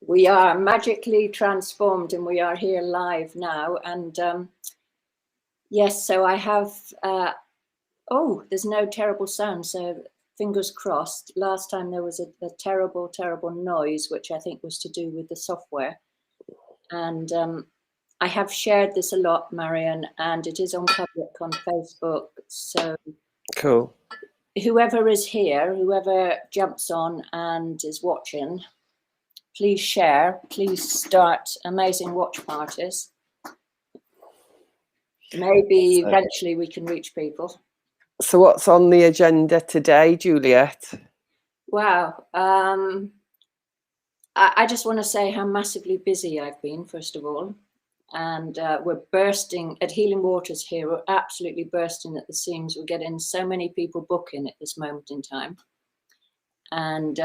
We are magically transformed and we are here live now. And yes, so I have, oh, there's no terrible sound. So fingers crossed. Last time there was a terrible, terrible noise, which I think was to do with the software. And I have shared this a lot, Marion, and it is on public on Facebook. So cool. Whoever is here, whoever jumps on and is watching, please share, please start amazing watch parties. Maybe eventually we can reach people. So what's on the agenda today, Juliet? Wow. I just want to say how massively busy I've been, first of all. And we're bursting at Healing Waters here. We're absolutely bursting at the seams. We're getting so many people booking at this moment in time. And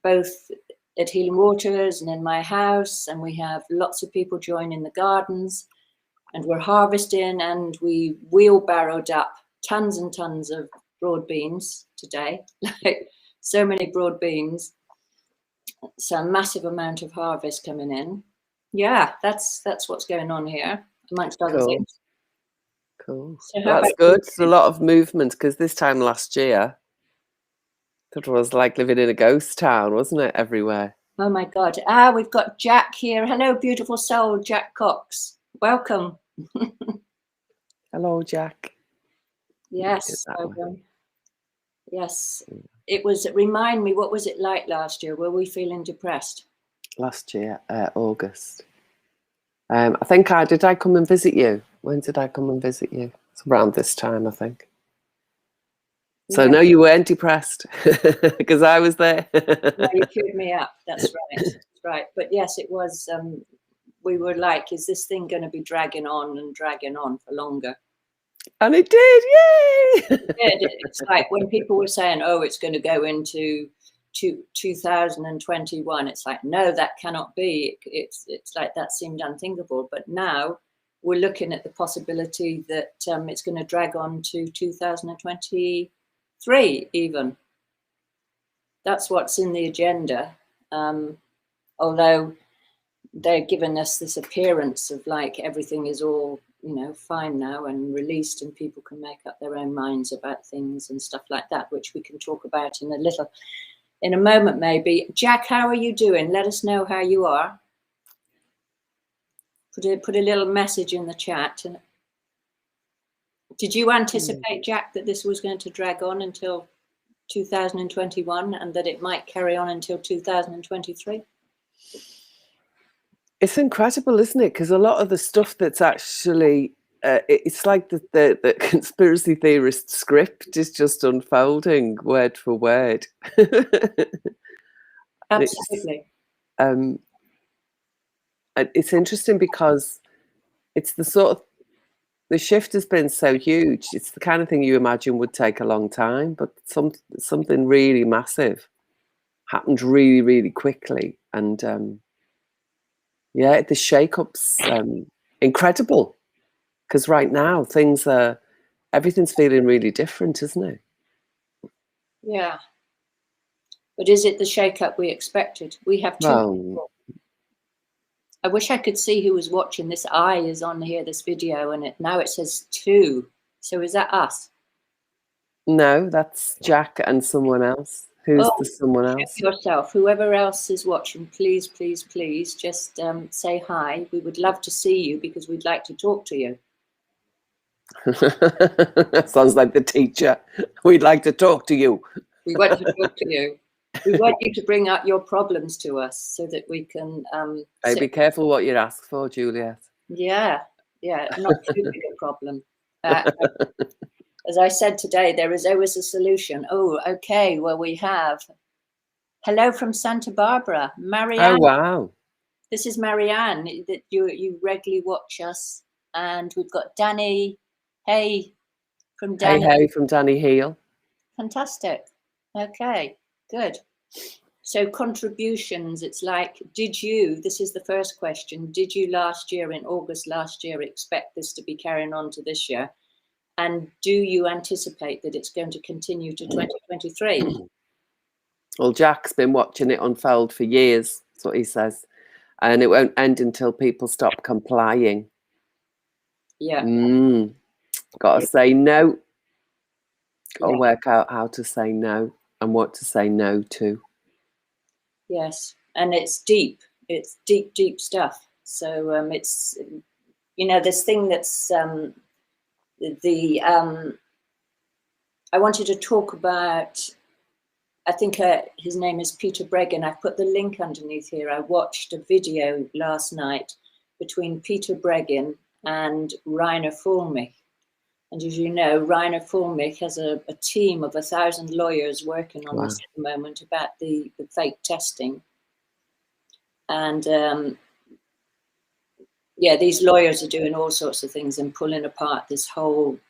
both at Healing Waters and in my house, and we have lots of people joining the gardens, and we're harvesting, and we wheelbarrowed up tons and tons of broad beans today, like so many broad beans. So a massive amount of harvest coming in. Yeah, that's what's going on here, amongst other things. Cool. So that's good. It's a lot of movement, because this time last year, it was like living in a ghost town, wasn't it, everywhere? Oh my God. We've got Jack here. Hello, beautiful soul, Jack Cox. Welcome. Hello, Jack. Yes. Yes. It was, remind me, what was it like last year? Were we feeling depressed? Last year, August. I think did I come and visit you? When did I come and visit you? It's around this time, I think. So no, you weren't depressed because I was there. No, you cured me up. That's right. That's right. But yes, it was. We were like, is this thing going to be dragging on for longer? And it did. Yay! It did. It's like when people were saying, "Oh, it's going to go into 2021." It's like, no, that cannot be. It's like that seemed unthinkable. But now we're looking at the possibility that it's going to drag on to 2023 even. That's what's in the agenda. Although they're giving us this appearance of like everything is all, fine now and released, and people can make up their own minds about things and stuff like that, which we can talk about in a moment, maybe. Jack, how are you doing? Let us know how you are. Put a little message in the chat. Did you anticipate, Jack, that this was going to drag on until 2021 and that it might carry on until 2023? It's incredible, isn't it? Because a lot of the stuff that's actually, it's like the conspiracy theorist script is just unfolding word for word. Absolutely. It's interesting because it's the shift has been so huge. It's the kind of thing you imagine would take a long time, but something really massive happened really, really quickly. And yeah, the shake-up's incredible, because right now everything's feeling really different, isn't it? Yeah. But is it the shake-up we expected? We have two people. I wish I could see who was watching. This eye is on here, this video, and now it says 2. So is that us? No, that's Jack and someone else. Who's the someone else? Yourself. Whoever else is watching, please, please, please just say hi. We would love to see you because we'd like to talk to you. Sounds like the teacher. We'd like to talk to you. We want to talk to you. We want you to bring up your problems to us so that we can... Hey, be careful what you ask for, Juliet. Yeah, not too big a problem. As I said today, there is always a solution. Oh, okay, well, we have... Hello from Santa Barbara, Marianne. Oh, wow. This is Marianne, that you regularly watch us. And we've got Danny. Hey, from Danny. Hey, from Danny Heel. Fantastic. Okay, good. So contributions, it's like, this is the first question, did you last year, in August last year, expect this to be carrying on to this year? And do you anticipate that it's going to continue to 2023? Well, Jack's been watching it unfold for years. That's what he says. And it won't end until people stop complying. Yeah. Got to say no. Got to Yeah. work out how to say no and what to say no to. Yes. And it's deep. It's deep, deep stuff. So it's, you know, this thing that's I wanted to talk about, I think his name is Peter Breggin. I've put the link underneath here. I watched a video last night between Peter Breggin and Reiner Füllmich. And as you know, Reiner Füllmich has a team of 1,000 lawyers working on this at the moment about the fake testing. And yeah, these lawyers are doing all sorts of things and pulling apart this whole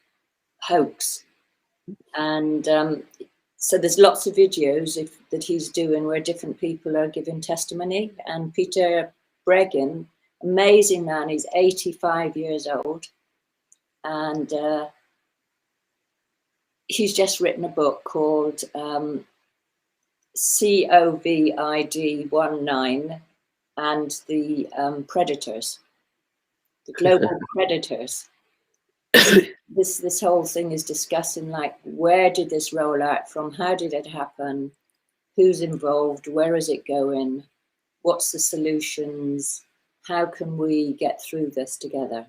hoax. And so there's lots of videos that he's doing where different people are giving testimony. And Peter Breggin, amazing man, he's 85 years old. And he's just written a book called COVID-19 and the Predators, the global predators. This whole thing is discussing, like, where did this roll out from? How did it happen? Who's involved? Where is it going? What's the solutions? How can we get through this together?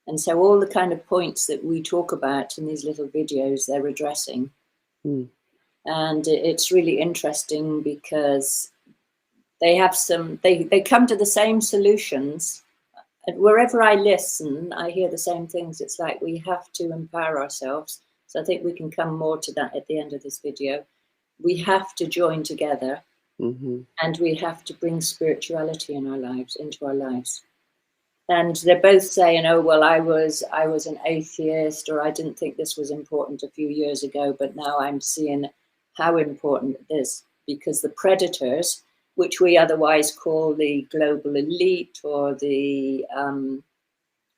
And so all the kind of points that we talk about in these little videos, they're addressing. And it's really interesting because they have they come to the same solutions. And wherever I listen, I hear the same things. It's like we have to empower ourselves. So I think we can come more to that at the end of this video. We have to join together, and we have to bring spirituality in our lives, into our lives. And they're both saying, oh, well, I was an atheist, or I didn't think this was important a few years ago, but now I'm seeing how important it is, because the predators, which we otherwise call the global elite, or the,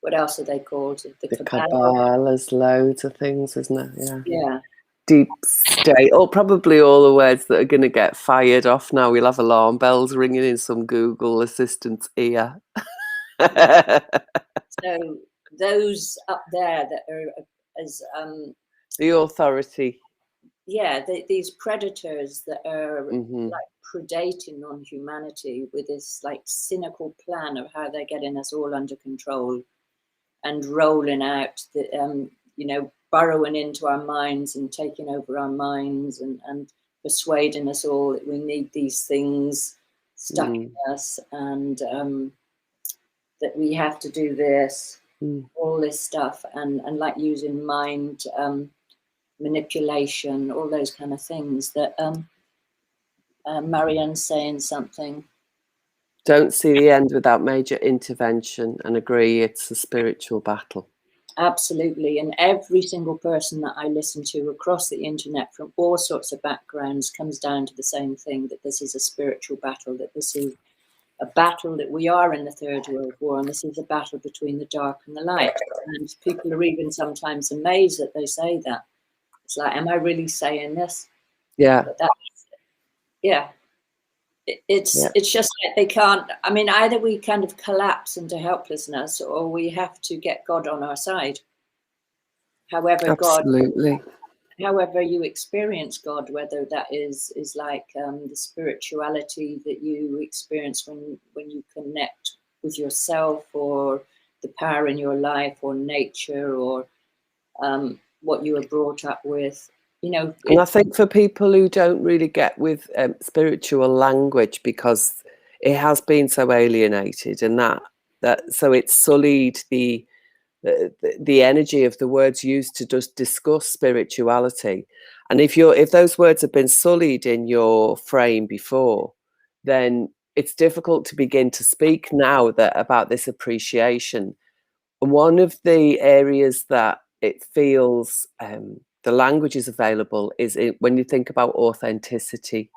what else are they called? The cabal, there's loads of things, isn't it? Yeah. Yeah. Deep state, or probably all the words that are going to get fired off now. We'll have alarm bells ringing in some Google Assistant's ear. So those up there that are as the authority. Yeah, these predators that are like predating on humanity with this like cynical plan of how they're getting us all under control and rolling out the you know, burrowing into our minds and taking over our minds and persuading us all that we need these things stuck in us, and that we have to do this, all this stuff, and like using mind manipulation, all those kind of things that Marianne's saying something. Don't see the end without major intervention, and agree it's a spiritual battle. Absolutely. And every single person that I listen to across the internet from all sorts of backgrounds comes down to the same thing, that this is a spiritual battle, that this is a battle, that we are in the Third World War, and this is a battle between the dark and the light. And people are even sometimes amazed that they say that. It's like, am I really saying this? Yeah. Yeah. It's just like they can't, I mean, either we kind of collapse into helplessness, or we have to get God on our side. However, absolutely. However you experience God, whether that is like the spirituality that you experience when you connect with yourself, or the power in your life, or nature, or what you were brought up with. You know, and I think for people who don't really get with spiritual language, because it has been so alienated, and that so it's sullied the energy of the words used to just discuss spirituality. And if those words have been sullied in your frame before, then it's difficult to begin to speak now about this appreciation. And one of the areas that it feels the language is available is when you think about authenticity.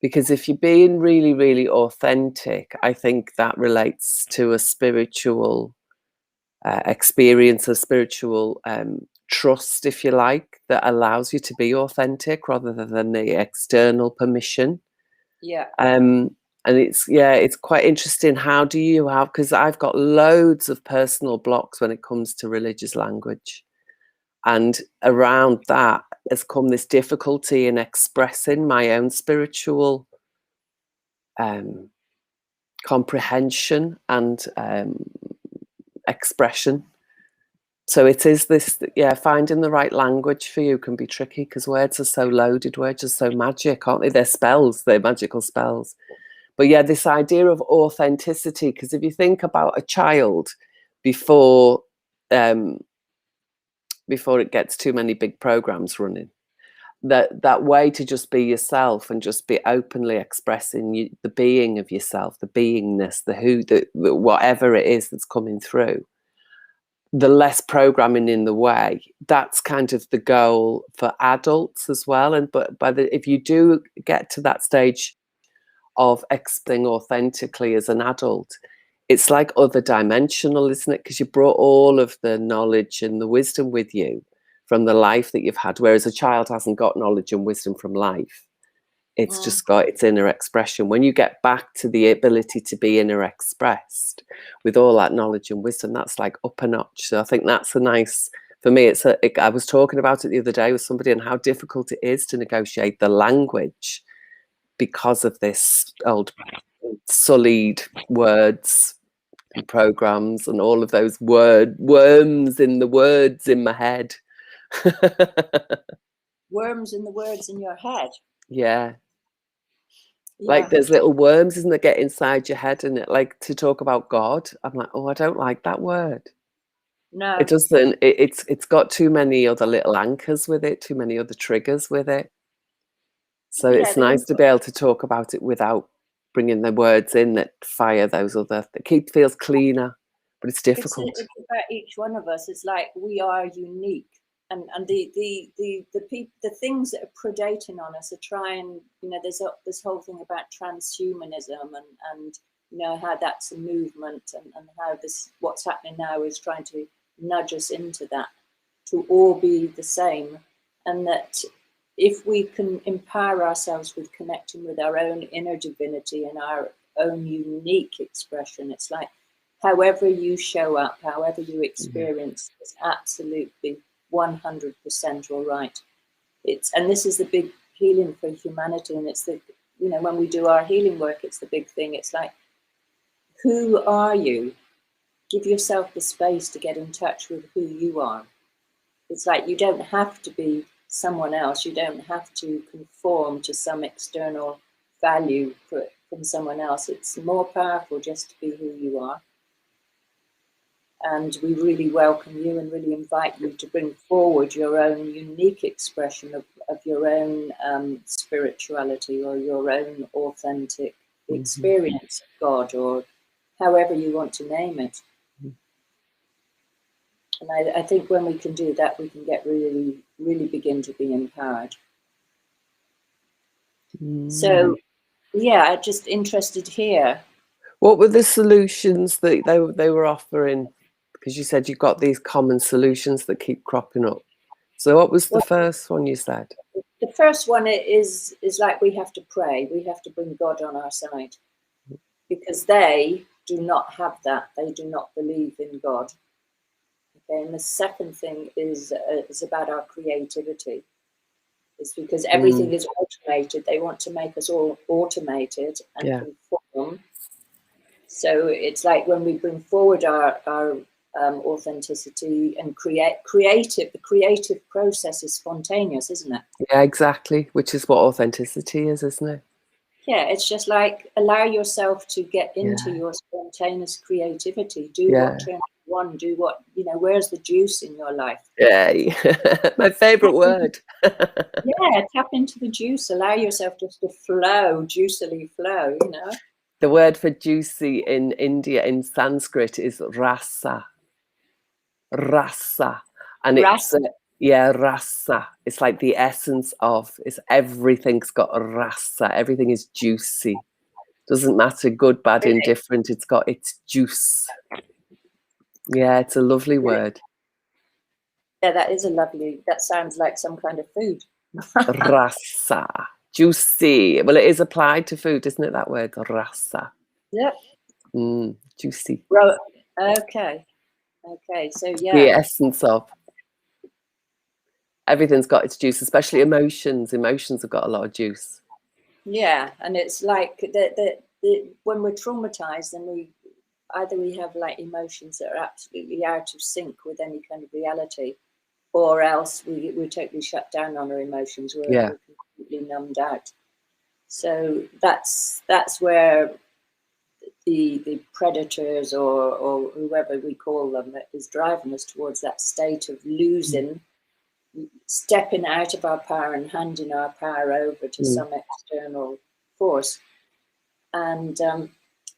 Because if you're being really, really authentic, I think that relates to a spiritual experience, a spiritual trust, if you like, that allows you to be authentic rather than the external permission. Yeah. And it's quite interesting. How do you have, because I've got loads of personal blocks when it comes to religious language, and around that has come this difficulty in expressing my own spiritual comprehension and expression. So it is this, finding the right language for you can be tricky, because words are so loaded, words are so magic, aren't they? They're spells, they're magical spells. But yeah, this idea of authenticity, because if you think about a child before it gets too many big programs running, that way to just be yourself and just be openly expressing the being of yourself, the beingness, the whatever it is that's coming through, the less programming in the way. That's kind of the goal for adults as well. And if you do get to that stage of expressing authentically as an adult, it's like other dimensional, isn't it? Because you brought all of the knowledge and the wisdom with you from the life that you've had, whereas a child hasn't got knowledge and wisdom from life. It's just got its inner expression. When you get back to the ability to be inner expressed with all that knowledge and wisdom, that's like up a notch. So I think that's a nice, for me, I was talking about it the other day with somebody, and how difficult it is to negotiate the language because of this old sullied words and programs and all of those worms in the words in my head. Worms in the words in your head. Yeah. Like there's little worms, isn't there, get inside your head, and like to talk about God, I'm like, oh, I don't like that word. No, it doesn't. It's got too many other little anchors with it, too many other triggers with it. So it's nice to be able to talk about it without bringing the words in that fire those other. It feels cleaner, but it's difficult. It's about each one of us. It's like we are unique, and the things that are predating on us are trying. There's this whole thing about transhumanism and how that's a movement, and how what's happening now is trying to nudge us into that, to all be the same, and that if we can empower ourselves with connecting with our own inner divinity and our own unique expression, it's like however you show up, however you experience, is absolutely 100% all right. And this is the big healing for humanity, and it's when we do our healing work, it's the big thing. It's like, who are you? Give yourself the space to get in touch with who you are. It's like you don't have to be someone else. You don't have to conform to some external value from someone else. It's more powerful just to be who you are. And we really welcome you and really invite you to bring forward your own unique expression of your own spirituality, or your own authentic experience of God, or however you want to name it. And I think when we can do that, we can get really, really begin to be empowered. So, yeah, just interested here. What were the solutions that they were offering? Because you said you've got these common solutions that keep cropping up. So what was the first one you said? The first one is like we have to pray. We have to bring God on our side, because they do not have that. They do not believe in God. Okay, and the second thing is about our creativity. It's because everything is automated. They want to make us all automated and conform. So it's like when we bring forward our authenticity and the creative process is spontaneous, isn't it? Yeah, exactly. Which is what authenticity is, isn't it? Yeah, it's just like allow yourself to get into your spontaneous creativity. Do what turns you on. Do what, where's the juice in your life? Yeah, my favorite word. Yeah, tap into the juice. Allow yourself just to flow, juicily flow, The word for juicy in India in Sanskrit is rasa. Rasa. And it's rasa. It's like the essence of, everything's got a rasa. Everything is juicy. Doesn't matter, good, bad, indifferent. It's got its juice. Yeah, it's a lovely word. Yeah, that is a lovely, that sounds like some kind of food. Rasa. Juicy. Well, it is applied to food, isn't it, that word? Rasa. Yep. Juicy. Okay. Okay. So, The yeah. essence of. Everything's got its juice, especially emotions. Emotions have got a lot of juice. Yeah. And it's like when we're traumatized, then we have like emotions that are absolutely out of sync with any kind of reality, or else we're totally shut down on our emotions. We're completely numbed out. So that's where the predators or whoever we call them that is driving us towards that state of losing, stepping out of our power and handing our power over to some external force. And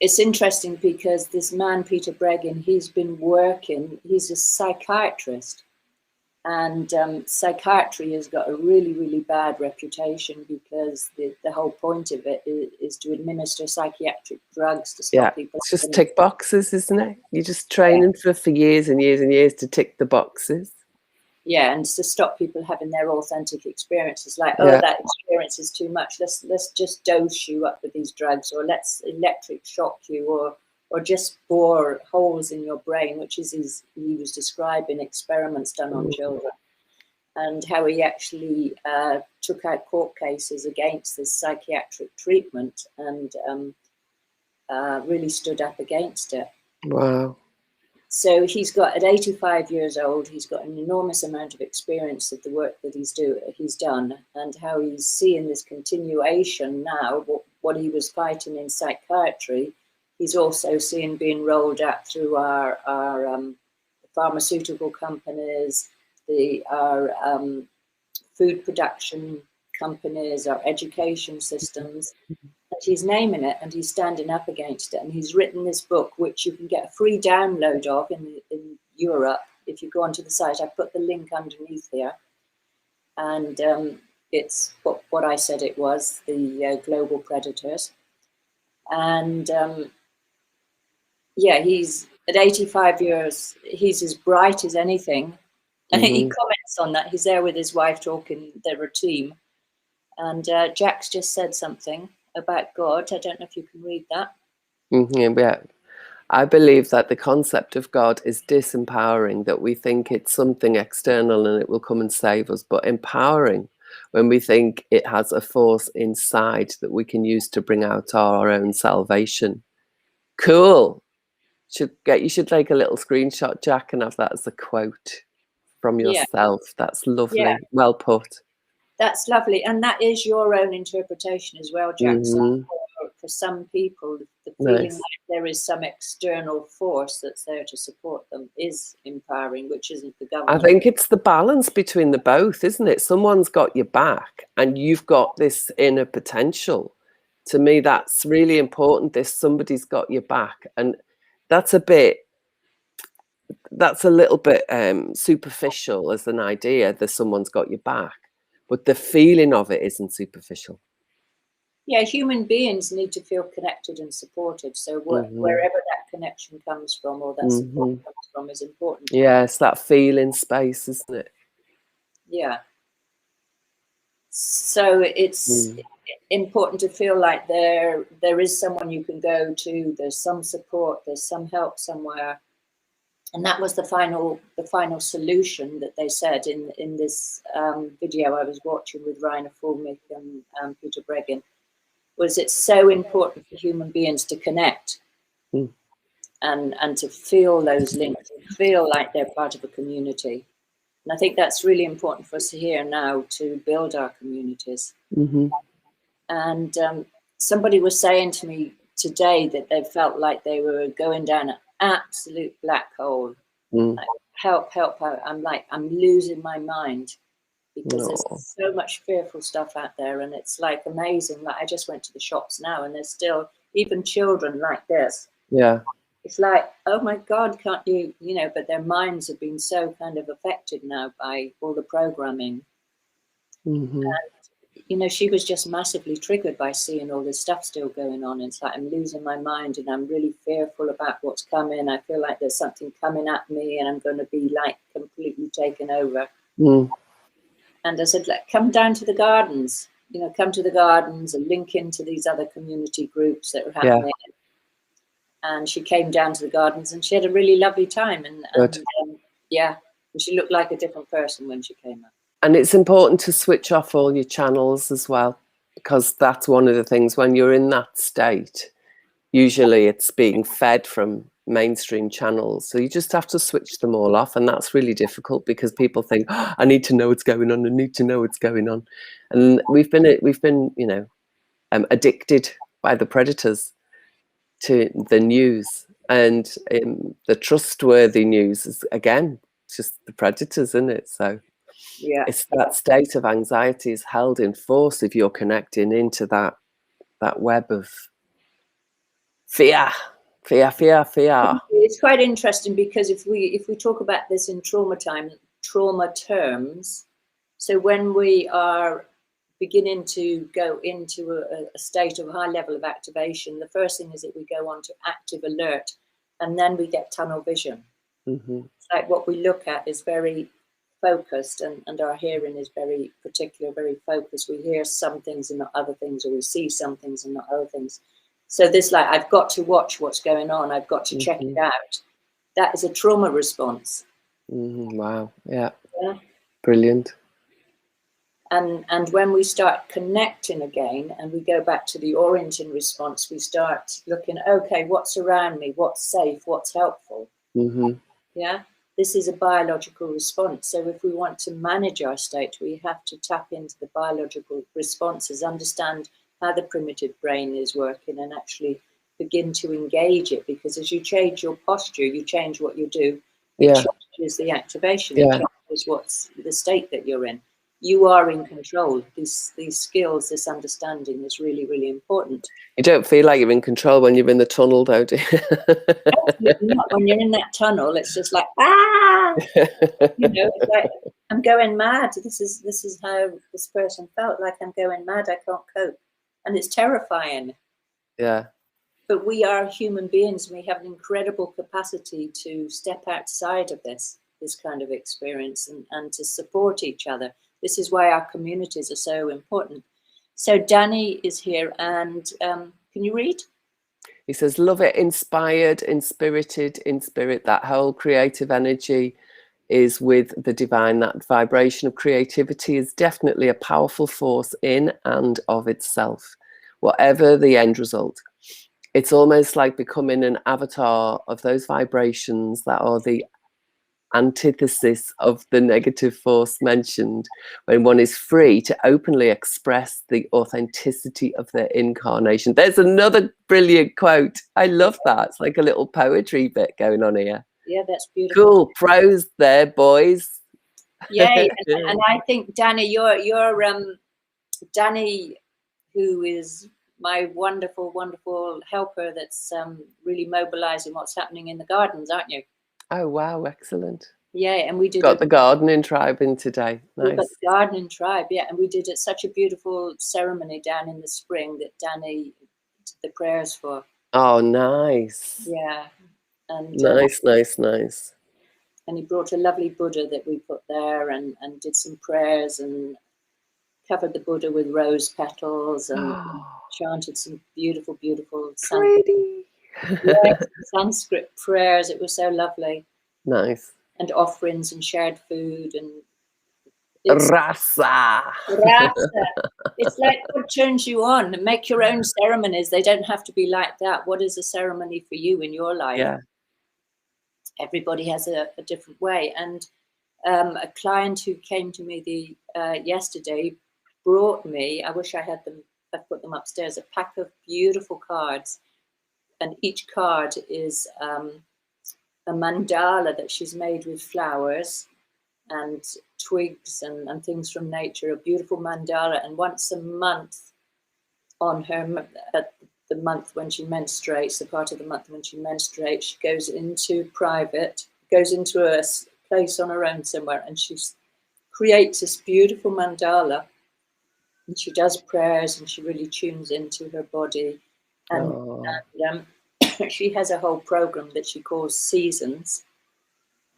it's interesting because this man, Peter Breggin, he's a psychiatrist. And psychiatry has got a really, really bad reputation because the whole point of it is to administer psychiatric drugs to stop people. It's just tick boxes, isn't it? You're just training for years and years and years to tick the boxes. Yeah, and to stop people having their authentic experiences. Like, that experience is too much. Let's just dose you up with these drugs, or let's electric shock you, or just bore holes in your brain, which is he was describing experiments done on children, and how he actually took out court cases against this psychiatric treatment and really stood up against it. Wow. So he's got, at 85 years old, he's got an enormous amount of experience of the work that he's done, and how he's seeing this continuation now, what he was fighting in psychiatry, he's also seeing being rolled out through our pharmaceutical companies, our food production companies, our education systems. And he's naming it, and he's standing up against it. And he's written this book, which you can get a free download of in Europe. If you go onto the site, I put the link underneath here. And it's what I said it was, the Global Predators. And he's at 85 years, he's as bright as anything. And he comments on that. He's there with his wife talking, they're a team. And Jack's just said something about God. I don't know if you can read that. Yeah. I believe that the concept of God is disempowering, that we think it's something external and it will come and save us, but empowering when we think it has a force inside that we can use to bring out our own salvation. Cool. You should take a little screenshot, Jack, and have that as a quote from yourself. That's lovely. Yeah. Well put. That's lovely. And that is your own interpretation as well, Jack. So for some people, the feeling like there is some external force that's there to support them is empowering, which isn't the government. I think it's the balance between the both, isn't it? Someone's got your back and you've got this inner potential. To me, that's really important. Somebody's got your back. And that's a little bit superficial as an idea that someone's got your back. But the feeling of it isn't superficial. Yeah, human beings need to feel connected and supported. So wherever that connection comes from, or that support comes from, is important. Yeah, it's that feeling space, isn't it? Yeah. So it's important to feel like there is someone you can go to. There's some support. There's some help somewhere. And that was the final solution that they said in this video I was watching with Reiner Füllmich and Peter Breggin, was it's so important for human beings to connect and to feel those links, and feel like they're part of a community. And I think that's really important for us here now to build our communities. And somebody was saying to me today that they felt like they were going down an absolute black hole. Like, help out. I'm losing my mind because there's so much fearful stuff out there, and it's like amazing. Like, I just went to the shops now, and there's still even children like this. Yeah, it's like, oh my God, can't you but their minds have been so kind of affected now by all the programming. And, she was just massively triggered by seeing all this stuff still going on. It's like, I'm losing my mind and I'm really fearful about what's coming. I feel like there's something coming at me and I'm going to be like completely taken over. Mm. And I said, like, come down to the gardens, you know, come to the gardens and link into these other community groups that are happening. And she came down to the gardens and she had a really lovely time. And yeah, and she looked like a different person when she came up. And it's important to switch off all your channels as well, because that's one of the things when you're in that state, usually it's being fed from mainstream channels. So you just have to switch them all off. And that's really difficult because people think, oh, I need to know what's going on. I need to know what's going on. And we've been, you know, addicted by the predators to the news, and the trustworthy news is, again, just the predators, isn't it? So yeah, it's that state of anxiety is held in force if you're connecting into that web of fear. It's quite interesting because if we talk about this in trauma terms, so when we are beginning to go into a state of high level of activation, the first thing is that we go on to active alert, and then we get tunnel vision. Mm-hmm. It's like what we look at is very focused, and our hearing is very particular, very focused. We hear some things and not other things, or we see some things and not other things. So this, like, I've got to watch what's going on. I've got to check it out. That is a trauma response. Mm-hmm. Wow. Yeah. Brilliant. And when we start connecting again and we go back to the orienting response, we start looking, okay, what's around me? What's safe? What's helpful? Mm-hmm. Yeah. This is a biological response. So if we want to manage our state, we have to tap into the biological responses, understand how the primitive brain is working, and actually begin to engage it. Because as you change your posture, you change what you do. It changes the activation. It changes what's the state that you're in. You are in control. These skills, this understanding is really, really important. You don't feel like you're in control when you're in the tunnel, don't you? Not. When you're in that tunnel, it's just like, you know, it's like, I'm going mad. This is how this person felt, like I'm going mad. I can't cope. And it's terrifying. Yeah. But we are human beings, and we have an incredible capacity to step outside of this kind of experience and to support each other. This is why our communities are so important. So Danny is here, and can you read? He says, love it, inspired, inspirited, in spirit. That whole creative energy is with the divine. That vibration of creativity is definitely a powerful force in and of itself, whatever the end result. It's almost like becoming an avatar of those vibrations that are the antithesis of the negative force mentioned, when one is free to openly express the authenticity of their incarnation. There's another brilliant quote. I love that. It's like a little poetry bit going on here. Yeah, that's beautiful. Cool prose there, boys. Yay. And I think, Danny, you're Danny, who is my wonderful, wonderful helper that's really mobilizing what's happening in the gardens, aren't you? Oh, wow. Excellent. Yeah, and we did got the gardening tribe in today. Nice. We got the gardening tribe, yeah, and we did it such a beautiful ceremony down in the spring that Danny did the prayers for. Oh, nice. Yeah, and nice. And he brought a lovely Buddha that we put there, and did some prayers and covered the Buddha with rose petals and chanted some beautiful, beautiful Sanskrit prayers. It was so lovely. Nice. And offerings and shared food and rasa. It's like what turns you on. Make your own ceremonies. They don't have to be like that. What is a ceremony for you in your life? Yeah. Everybody has a different way. And a client who came to me yesterday brought me, I wish I had them, I've put them upstairs, a pack of beautiful cards. And each card is a mandala that she's made with flowers and twigs and things from nature, a beautiful mandala. And once a month on her, at the month when she menstruates, the part of the month when she menstruates, she goes into private, goes into a place on her own somewhere, and she creates this beautiful mandala. And she does prayers, and she really tunes into her body. And she has a whole program that she calls Seasons.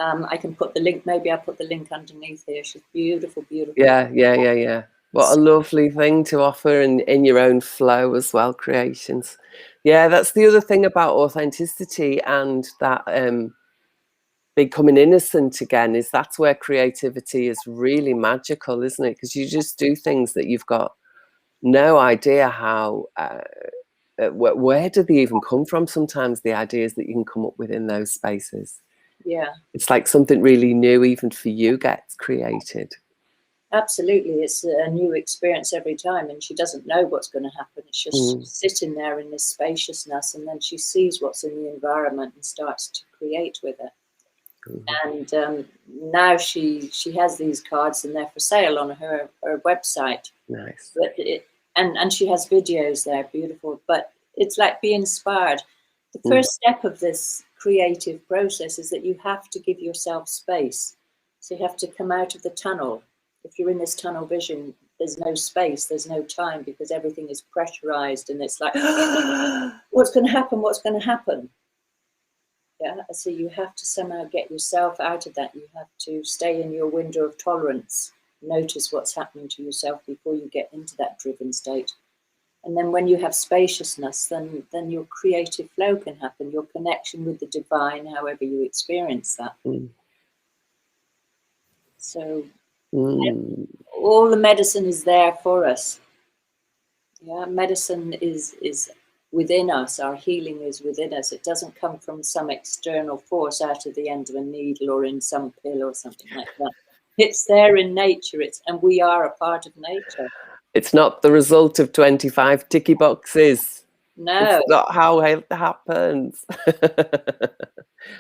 I can put the link, maybe I'll put the link underneath here. She's beautiful, beautiful. Yeah. What a lovely thing to offer in your own flow as well, creations. Yeah, that's the other thing about authenticity and that becoming innocent again, is that's where creativity is really magical, isn't it? Because you just do things that you've got no idea how, where do they even come from sometimes, the ideas that you can come up with in those spaces. Yeah. It's like something really new even for you gets created. Absolutely. It's a new experience every time, and she doesn't know what's going to happen. It's just sitting there in this spaciousness, and then she sees what's in the environment and starts to create with it. And now she has these cards, and they're for sale on her website. Nice. But and she has videos there, beautiful. But it's like, be inspired. The first step of this creative process is that you have to give yourself space. So you have to come out of the tunnel. If you're in this tunnel vision, there's no space, there's no time, because everything is pressurized, and it's like, what's going to happen? What's going to happen? Yeah, so you have to somehow get yourself out of that. You have to stay in your window of tolerance, notice what's happening to yourself before you get into that driven state. And then when you have spaciousness, then your creative flow can happen, your connection with the divine, however you experience that. So all the medicine is there for us. Yeah, medicine is within us. Our healing is within us. It doesn't come from some external force out of the end of a needle or in some pill or something like that. It's there in nature. And we are a part of nature. It's not the result of 25 ticky boxes. No. It's not how it happens.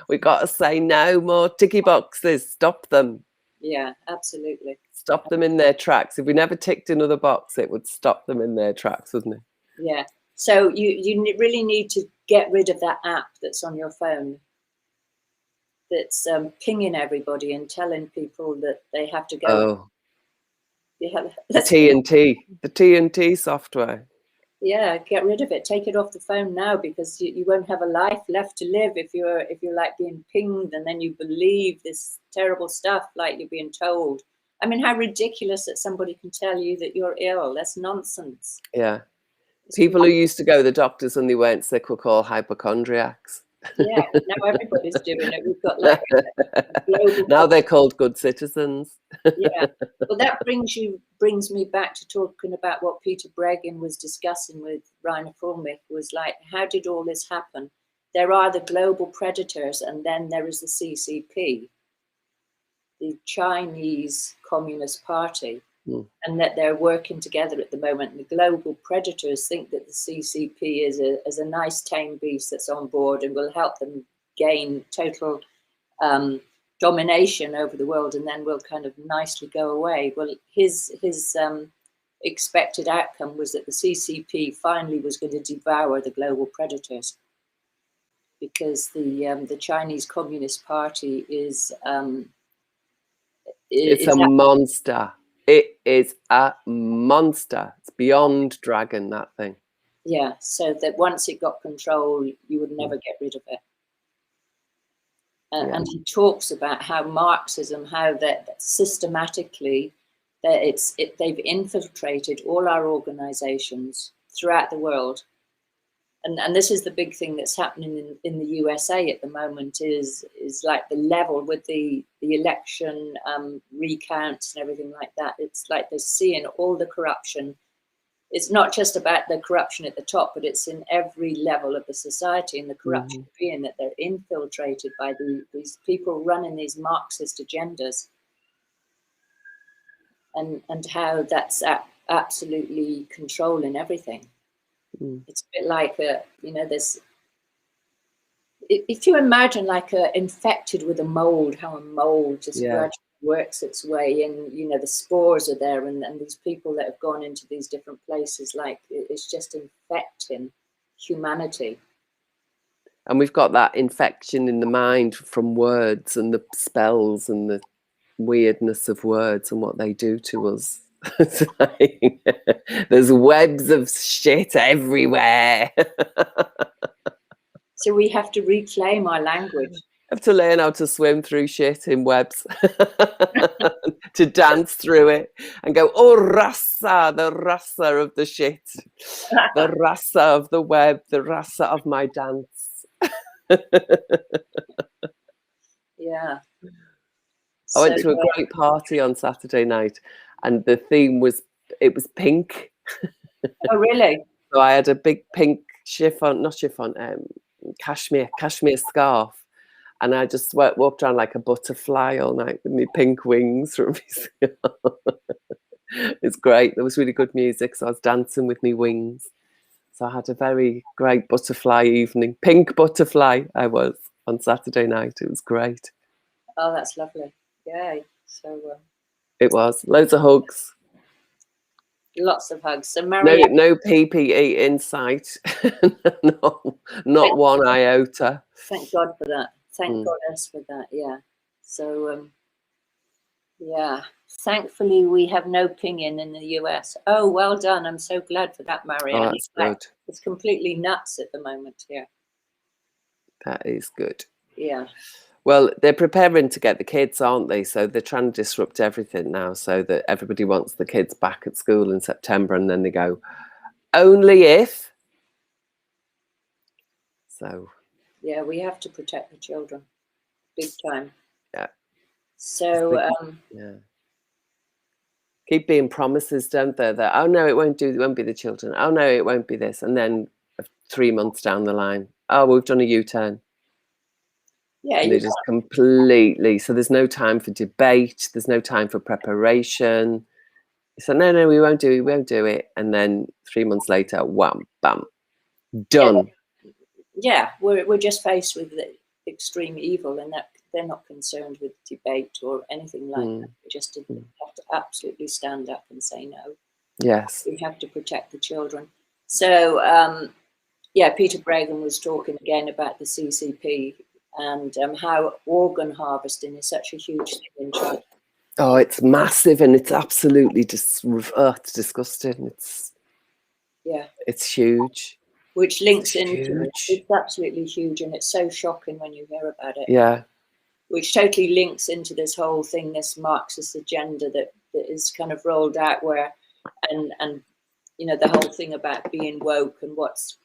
We got to say no more ticky boxes. Stop them. Yeah, absolutely. Stop them in their tracks. If we never ticked another box, it would stop them in their tracks, wouldn't it? Yeah. So you really need to get rid of that app that's on your phone that's pinging everybody and telling people that they have to go. Oh, Yeah, the TNT software. Yeah, get rid of it. Take it off the phone now, because you won't have a life left to live if you're like being pinged, and then you believe this terrible stuff like you're being told. I mean, how ridiculous that somebody can tell you that you're ill. That's nonsense. Yeah. People who used to go to the doctors and they weren't sick were called hypochondriacs. Yeah, now everybody's doing it. We've got like a global. Now they're called good citizens. Yeah. Well, that brings me back to talking about what Peter Breggin was discussing with Reiner Füllmich, was like, how did all this happen? There are the global predators, and then there is the CCP, the Chinese Communist Party, and that they're working together at the moment. And the global predators think that the CCP is a nice tame beast that's on board and will help them gain total domination over the world, and then will kind of nicely go away. Well, his expected outcome was that the CCP finally was going to devour the global predators, because the Chinese Communist Party is it's a monster. It is a monster. It's beyond dragon, that thing. Yeah, so that once it got control, you would never get rid of it. And he talks about how Marxism, how that systematically they've infiltrated all our organizations throughout the world. And this is the big thing that's happening in the USA at the moment, is like the level with the election recounts and everything like that. It's like they're seeing all the corruption. It's not just about the corruption at the top, but it's in every level of the society, and the corruption being that they're infiltrated by these people running these Marxist agendas, and how that's absolutely controlling everything. It's a bit like this. If you imagine like infected with a mold, how a mold just gradually works its way in, the spores are there, and these people that have gone into these different places, like it's just infecting humanity. And we've got that infection in the mind from words and the spells and the weirdness of words and what they do to us. It's like, there's webs of shit everywhere. So we have to reclaim our language. have to learn how to swim through shit in webs, to dance through it and go, oh, rasa, the rasa of the shit, the rasa of the web, the rasa of my dance. Yeah. I went to a great party on Saturday night, and the theme was, it was pink. Oh, really? So I had a big pink cashmere scarf. And I just walked around like a butterfly all night with my pink wings from my scarf. It's great. There was really good music, so I was dancing with my wings. So I had a very great butterfly evening. Pink butterfly I was on Saturday night. It was great. Oh, that's lovely. Yay. So it was. Loads of hugs. Lots of hugs. So Marianne, no PPE in sight. No, not one iota. Thank God for that. Thank goddess for that. Yeah. So yeah. Thankfully, we have no pinging in the US. Oh, well done. I'm so glad for that, Marianne. Oh, that's good. It's completely nuts at the moment here. That is good. Yeah. Well, they're preparing to get the kids, aren't they? So they're trying to disrupt everything now, so that everybody wants the kids back at school in September, and then they go, only if. So. Yeah, we have to protect the children, big time. Yeah. So. Yeah. Keep being promises, don't they? That, oh no, it won't be the children. Oh no, it won't be this. And then 3 months down the line, oh, we've done a U-turn. Yeah, and they just completely. So there's no time for debate. There's no time for preparation. So no, we won't do it. And then 3 months later, wham, bam, done. Yeah, we're just faced with the extreme evil, and that they're not concerned with debate or anything like that. We just have to absolutely stand up and say no. Yes, we have to protect the children. So yeah, Peter Breggin was talking again about the CCP and how organ harvesting is such a huge thing in China. Oh, it's massive, and it's absolutely it's disgusting. It's huge. Which links into it. It's absolutely huge, and it's so shocking when you hear about it. Yeah. Which totally links into this whole thing, this Marxist agenda that is kind of rolled out, where and you know, the whole thing about being woke and what's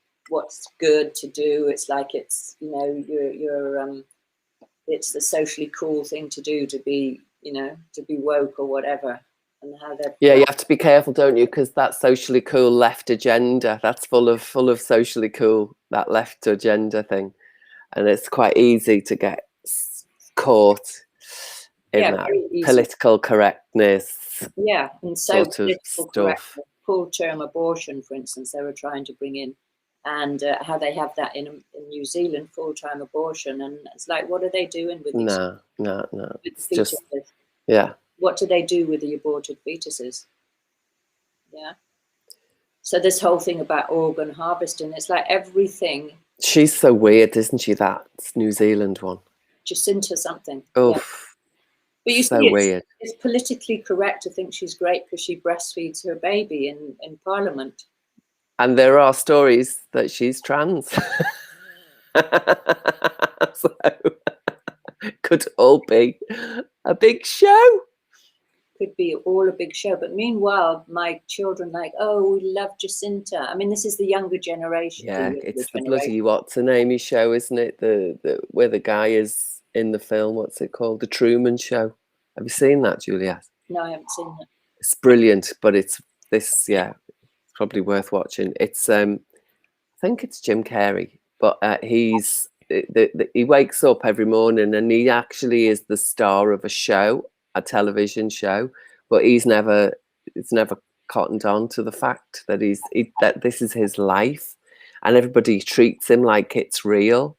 good to do. It's like it's, you know, you're it's the socially cool thing to do, to be, you know, to be woke or whatever. And how they're, yeah, you have to be careful, don't you? Because that socially cool left agenda, that's full of socially cool, that left agenda thing, and it's quite easy to get caught in that political correctness. Yeah, and so political correctness. Full-term abortion, for instance, they were trying to bring in, and how they have that in New Zealand, full-time abortion, and it's like, what are they doing with these? No. With it's fetuses? just, yeah. What do they do with the aborted fetuses? Yeah. So this whole thing about organ harvesting, it's like everything. She's so weird, isn't she? That New Zealand one. Jacinta something. Oh, yeah. But you so see, weird. It's politically correct to think she's great because she breastfeeds her baby in Parliament. And there are stories that she's trans. So could all be a big show. Could be all a big show. But meanwhile, my children like, oh, we love Jacinta. I mean, this is the younger generation. Yeah, it's the bloody what's her name show, isn't it? The where the guy is in the film. What's it called? The Truman Show. Have you seen that, Juliet? No, I haven't seen that. It's brilliant, but it's this. Yeah, it's probably worth watching. It's I think it's Jim Carrey, but he's he wakes up every morning and he actually is the star of a show, a television show, but it's never cottoned on to the fact that that this is his life, and everybody treats him like it's real.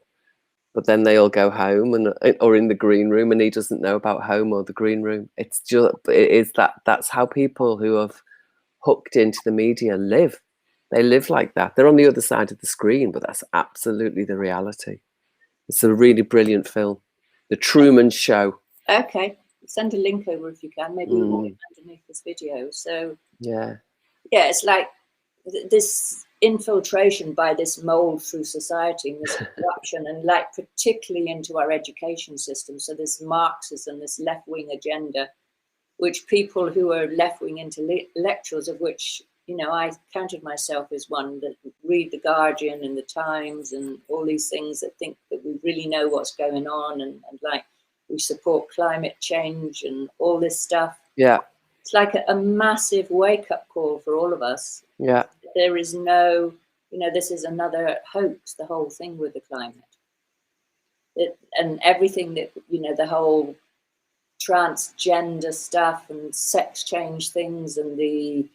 But then they all go home or in the green room, and he doesn't know about home or the green room. It is that's how people who have hooked into the media live. They live like that. They're on the other side of the screen, but that's absolutely the reality. It's a really brilliant film, The Truman Show. Okay, send a link over if you can. Maybe we'll put it underneath this video. So yeah, it's like this infiltration by this mold through society and this corruption, and like particularly into our education system. So this Marxism, this left-wing agenda, which people who are left-wing intellectuals, of which, you know, I counted myself as one, that read The Guardian and The Times and all these things, that think that we really know what's going on, and like we support climate change and all this stuff. Yeah. It's like a massive wake-up call for all of us. Yeah. There is no, you know, this is another hoax, the whole thing with the climate. And everything that, you know, the whole transgender stuff and sex change things and the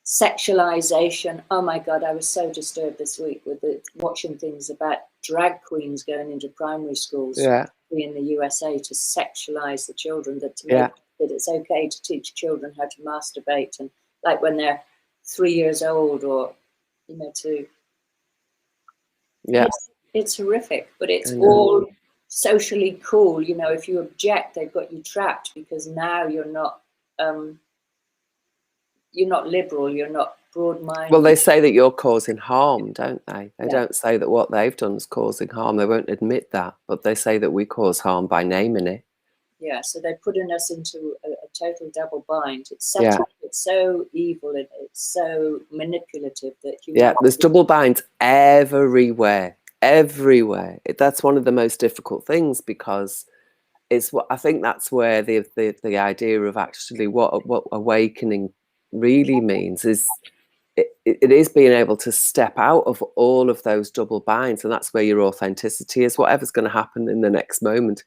sexualization. Oh my God, I was so disturbed this week with watching things about drag queens going into primary schools in the USA to sexualize the children, that to make that it's okay to teach children how to masturbate, and like when they're 3 years old, or, you know, to it's horrific, but it's all socially cool. You know, if you object, they've got you trapped, because now you're not liberal, you're not broad-minded. Well, they say that you're causing harm, don't they? They don't say that what they've done is causing harm. They won't admit that, but they say that we cause harm by naming it. Yeah, so they're putting us into a total double bind. It's set up, it's so evil, and it's so manipulative that there's double binds everywhere. That's one of the most difficult things, because it's what I think that's where the idea of actually what awakening really means is it is being able to step out of all of those double binds, and that's where your authenticity is. Whatever's going to happen in the next moment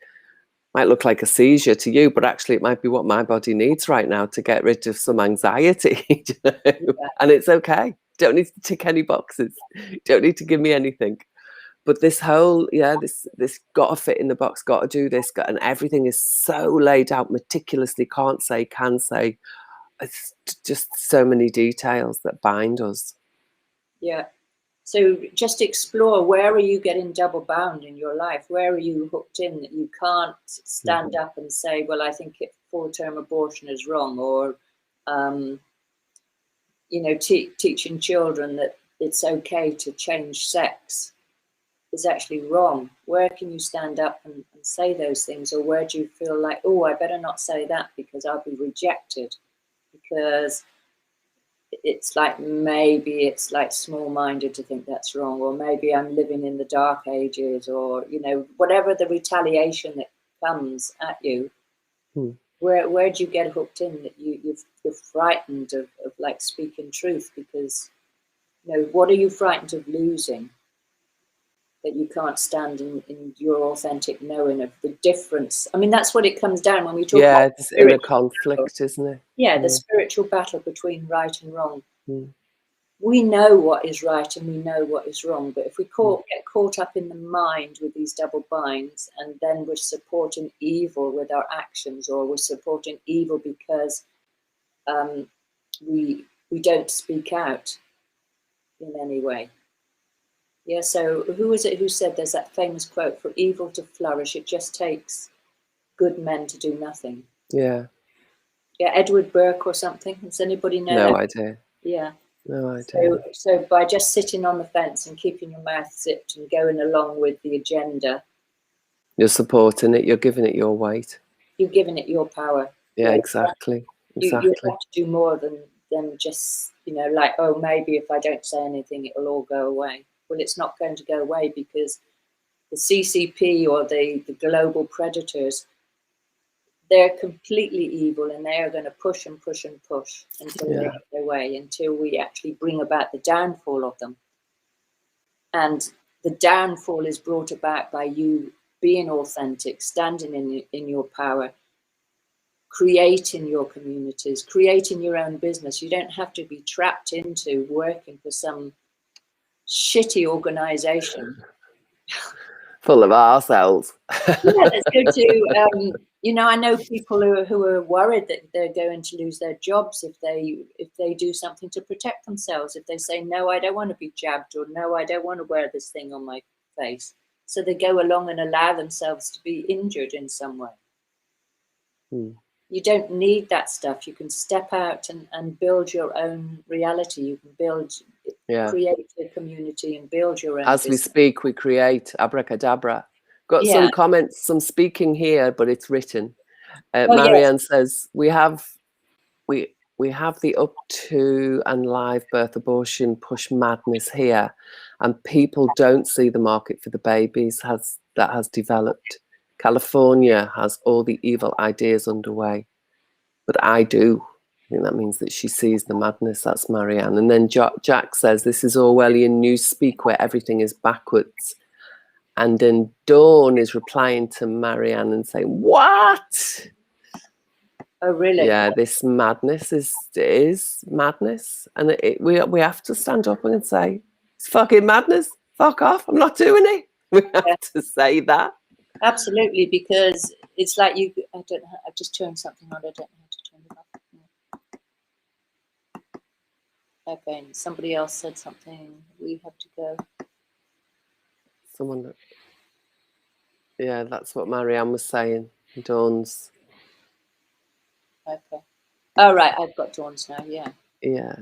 might look like a seizure to you, but actually it might be what my body needs right now to get rid of some anxiety. You know? And it's okay. Don't need to tick any boxes. Don't need to give me anything. But this whole, this got to fit in the box, got to do this, and everything is so laid out meticulously, can't say, can say. It's just so many details that bind us. Yeah. So just explore, where are you getting double bound in your life? Where are you hooked in that you can't stand up and say, well, I think full-term abortion is wrong, or, you know, teaching children that it's okay to change sex is actually wrong. Where can you stand up and say those things? Or where do you feel like, oh, I better not say that because I'll be rejected? Because it's like, maybe it's like small-minded to think that's wrong, or maybe I'm living in the dark ages, or, you know, whatever the retaliation that comes at you. Where do you get hooked in that you're frightened of like speaking truth? Because, you know, what are you frightened of losing that you can't stand in your authentic knowing of the difference? I mean, that's what it comes down when we talk about it's in a conflict, isn't it? The spiritual battle between right and wrong. We know what is right and we know what is wrong, but if we get caught up in the mind with these double binds, and then we're supporting evil with our actions, or we're supporting evil because we don't speak out in any way. Yeah, so who was it who said, there's that famous quote, for evil to flourish, it just takes good men to do nothing. Yeah, Edward Burke or something. Does anybody know that? No idea. Yeah. No idea. So by just sitting on the fence and keeping your mouth zipped and going along with the agenda, you're supporting it, you're giving it your weight. You're giving it your power. Yeah, exactly. You have to do more than just, you know, like, oh, maybe if I don't say anything, it'll all go away. Well, it's not going to go away, because the CCP or the global predators, they're completely evil, and they are going to push and push and push until they get their way, until we actually bring about the downfall of them. And the downfall is brought about by you being authentic, standing in your power, creating your communities, creating your own business. You don't have to be trapped into working for some shitty organization full of ourselves. Let's go to you know, I know people who are worried that they're going to lose their jobs if they do something to protect themselves. If they say, no, I don't want to be jabbed, or no, I don't want to wear this thing on my face. So they go along and allow themselves to be injured in some way. You don't need that stuff. You can step out and build your own reality. You can build create a community and build your own As we business. speak, we create. Abracadabra. Got some comments, some speaking here, but it's written. Marianne says, we have the up to and live birth abortion push madness here, and people don't see the market for the babies that has developed. California has all the evil ideas underway, but I do. I think that means that she sees the madness. That's Marianne. And then Jack says, this is Orwellian newspeak where everything is backwards. And then Dawn is replying to Marianne and saying, what? Oh, really? Yeah, this madness is madness. And we have to stand up and say, it's fucking madness. Fuck off. I'm not doing it. We have to say that. Absolutely, because it's like I've just turned something on. I don't know how to turn it off. Okay, and somebody else said something. We have to go. Someone. Yeah, that's what Marianne was saying. Dawn's. Okay. Oh, right. I've got Dawn's now. Yeah. Yeah.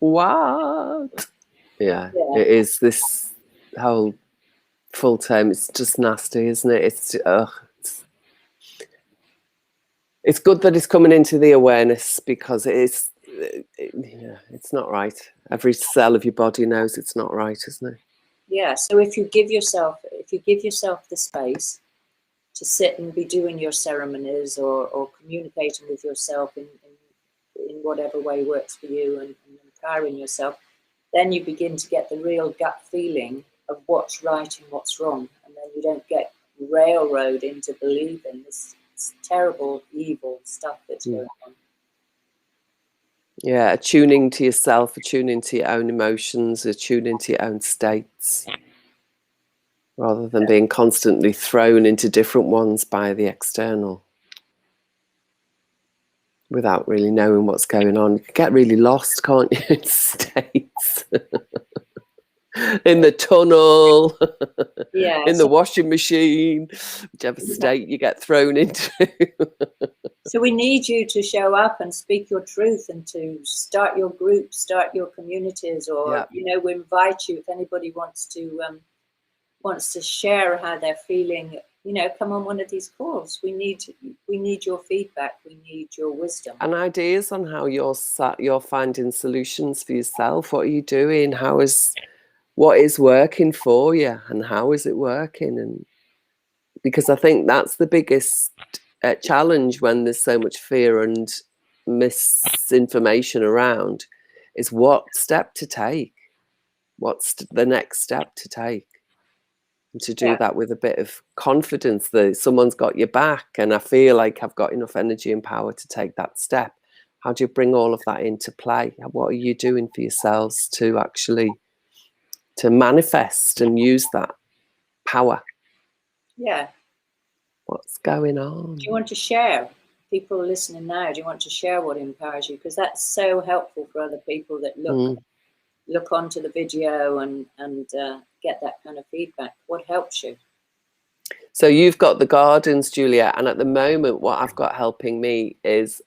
What? Yeah. It is this whole full term. It's just nasty, isn't it? It's good that it's coming into the awareness, because it's not right. Every cell of your body knows it's not right, isn't it? Yeah. So if you give yourself the space to sit and be doing your ceremonies or communicating with yourself in whatever way works for you and empowering yourself, then you begin to get the real gut feeling of what's right and what's wrong, and then you don't get railroad into believing this terrible, evil stuff that's going on. Yeah, attuning to yourself, attuning to your own emotions, attuning to your own states, rather than being constantly thrown into different ones by the external without really knowing what's going on. You can get really lost, can't you, in states? In the tunnel, in the washing machine, whichever state you get thrown into. So we need you to show up and speak your truth, and to start your group, start your communities, or we invite you if anybody wants to share how they're feeling. Come on one of these calls. We need your feedback. We need your wisdom and ideas on how you're finding solutions for yourself. What are you doing? What is working for you, and how is it working? And because I think that's the biggest challenge when there's so much fear and misinformation around, is what step to take. What's the next step to take? And to do that with a bit of confidence that someone's got your back, and I feel like I've got enough energy and power to take that step. How do you bring all of that into play? What are you doing for yourselves to actually to manifest and use that power? Yeah. What's going on? Do you want to share? People are listening now. Do you want to share what empowers you? Because that's so helpful for other people that look onto the video and get that kind of feedback. What helps you? So you've got the gardens, Juliet, and at the moment what I've got helping me is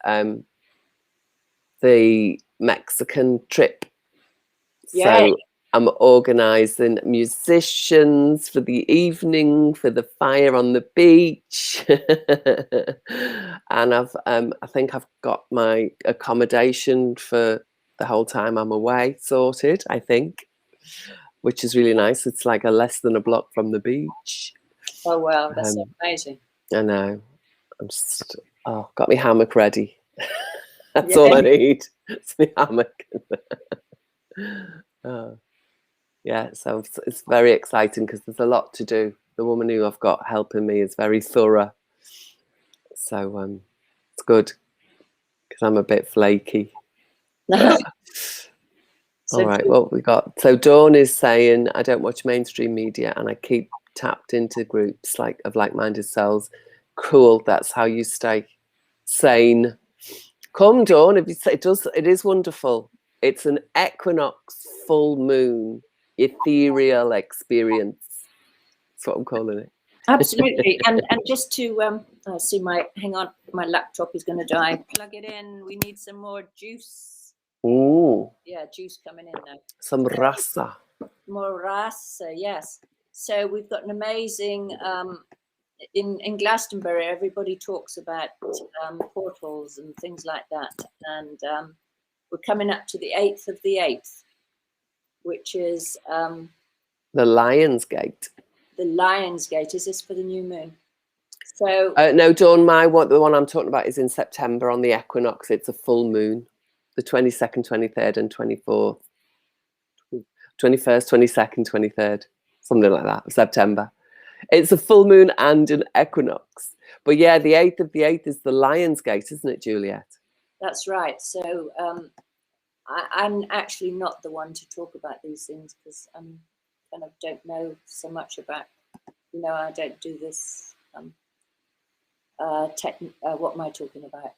the Mexican trip. Yay. So I'm organising musicians for the evening, for the fire on the beach. And I think I've got my accommodation for the whole time I'm away sorted, I think, which is really nice. It's like less than a block from the beach. Oh, wow. That's amazing. I know. I'm just, got my hammock ready. That's all I need. It's my hammock. Yeah, so it's very exciting because there's a lot to do. The woman who I've got helping me is very thorough. So it's good because I'm a bit flaky. All right, well, so Dawn is saying, I don't watch mainstream media and I keep tapped into groups of like-minded souls. Cool, that's how you stay sane. Come, Dawn, it is wonderful. It's an equinox full moon ethereal experience. That's what I'm calling it. Absolutely. And just to see my laptop is going to die. Plug it in. We need some more juice. Ooh, Yeah, juice coming in now. some rasa. More rasa, yes. So we've got an amazing, in Glastonbury, everybody talks about portals and things like that. And we're coming up to the 8th of the 8th, which is The Lion's Gate. the Lion's Gate. Is this for the new moon? So No, Dawn, the one I'm talking about is in September on the equinox. It's a full moon, the 22nd, 23rd, and 24th. 21st, 22nd, 23rd, something like that, September. It's a full moon and an equinox. But yeah, the 8th of the 8th is the Lion's Gate, isn't it, Juliet? that's right. So I'm actually not the one to talk about these things because I kind of don't know so much about, I don't do this. What am I talking about?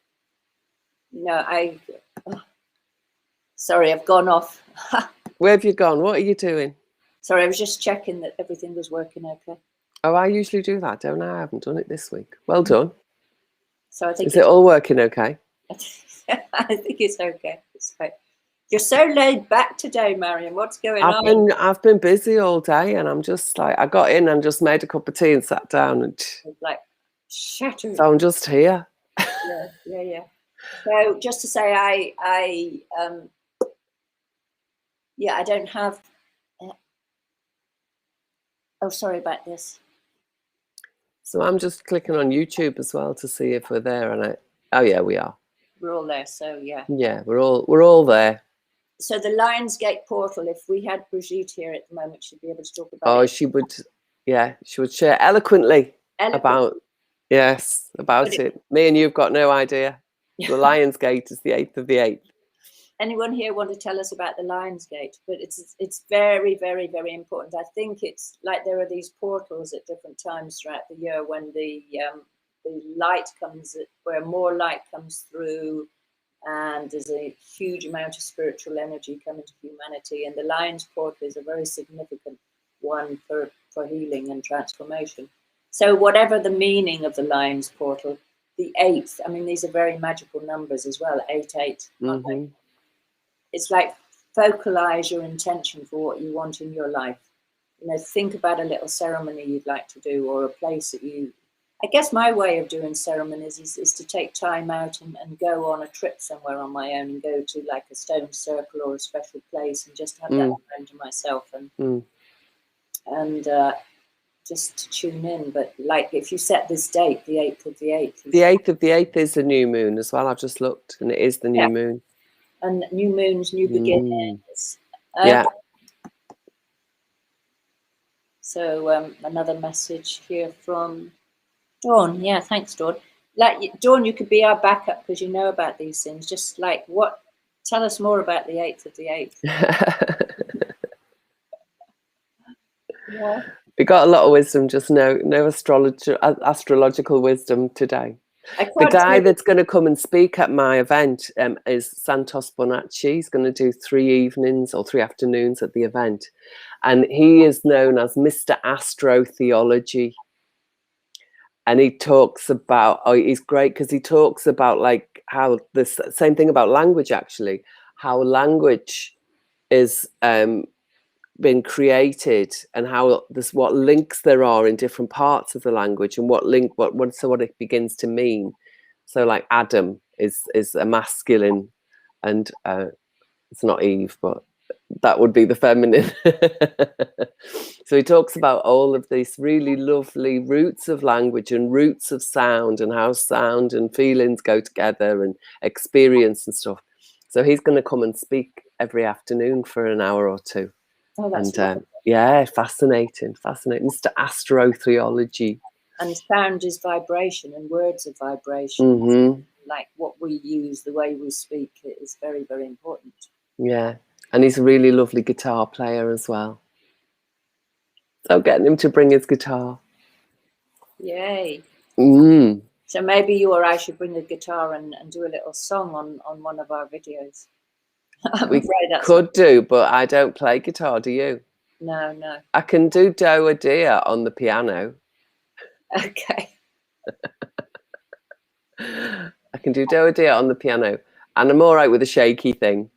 Sorry, I've gone off. Where have you gone? What are you doing? Sorry, I was just checking that everything was working okay. Oh, I usually do that, don't I? I haven't done it this week. Well done. So I think is it all working okay? I think it's okay. It's okay. You're so laid back today, Marion. What's going on? I've been busy all day, and I'm just like, I got in and just made a cup of tea and sat down, and like shattered. So I'm just here. Yeah. So just to say, I don't have. Oh, sorry about this. So I'm just clicking on YouTube as well to see if we're there, and oh yeah, we are. We're all there, so yeah. Yeah, we're all there. So the Lionsgate portal, if we had Brigitte here at the moment, she'd be able to talk about it. She would share eloquently. about it. Me and you've got no idea. The Lionsgate is the 8th of the 8th. Anyone here want to tell us about the Lionsgate? But it's very, very, very important. I think it's like there are these portals at different times throughout the year when the light comes, where more light comes through, and there's a huge amount of spiritual energy coming to humanity. And the Lion's portal is a very significant one for healing and transformation. So whatever the meaning of the Lion's portal, the 8th, I mean, these are very magical numbers as well, 8-8. Mm-hmm. It's like focalize your intention for what you want in your life. Think about a little ceremony you'd like to do, or a place that I guess my way of doing ceremonies is to take time out and go on a trip somewhere on my own and go to like a stone circle or a special place and just have that time to myself and just to tune in. But like if you set this date, the 8th of the 8th. The 8th of the 8th is the new moon as well. I've just looked and it is the new moon. And new moons, new beginnings. Yeah. So another message here from Dawn. Yeah, thanks, Dawn. Like Dawn, you could be our backup because you know about these things. Just like tell us more about the 8th of the 8th. Yeah. We got a lot of wisdom, just no astrological wisdom today. The guy that's going to come and speak at my event is Santos Bonacci. He's going to do 3 evenings or 3 afternoons at the event. And he is known as Mr. Astrotheology. And he talks about, he's great because he talks about like how this same thing about language, actually, how language is been created and how what links there are in different parts of the language and what it begins to mean. So like Adam is a masculine, and it's not Eve, but that would be the feminine. So he talks about all of these really lovely roots of language and roots of sound and how sound and feelings go together and experience and stuff. So he's going to come and speak every afternoon for an hour or 2. Oh, that's fascinating. Mr. Astrotheology. And sound is vibration and words are vibration. Like what we use, the way we speak, is very, very important. Yeah. And he's a really lovely guitar player as well. So getting him to bring his guitar. Yay. So maybe you or I should bring the guitar and do a little song on one of our videos. We could do, but I don't play guitar, do you? No. I can do Do a Dear on the piano. Okay. I can do Do a Dear on the piano. And I'm all right with a shaky thing.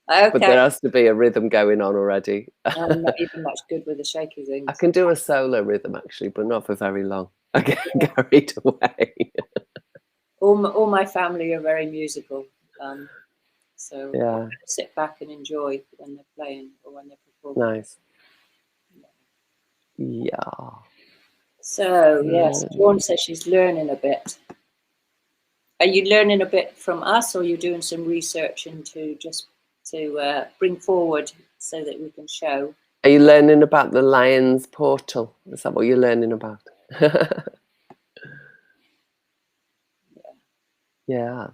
But there Okay. has to be a rhythm going on already. I'm not even much good with the shaky things. I can do a solo rhythm actually, but not for very long. I get carried away. All my family are very musical, so Yeah, I sit back and enjoy when they're playing or when they're performing. nice. Yeah. So yes, Dawn says she's learning a bit. Are you learning a bit from us, or are you doing some research into just to bring forward so that we can show? Are you learning about the Lions portal? Is that what you're learning about? Yes.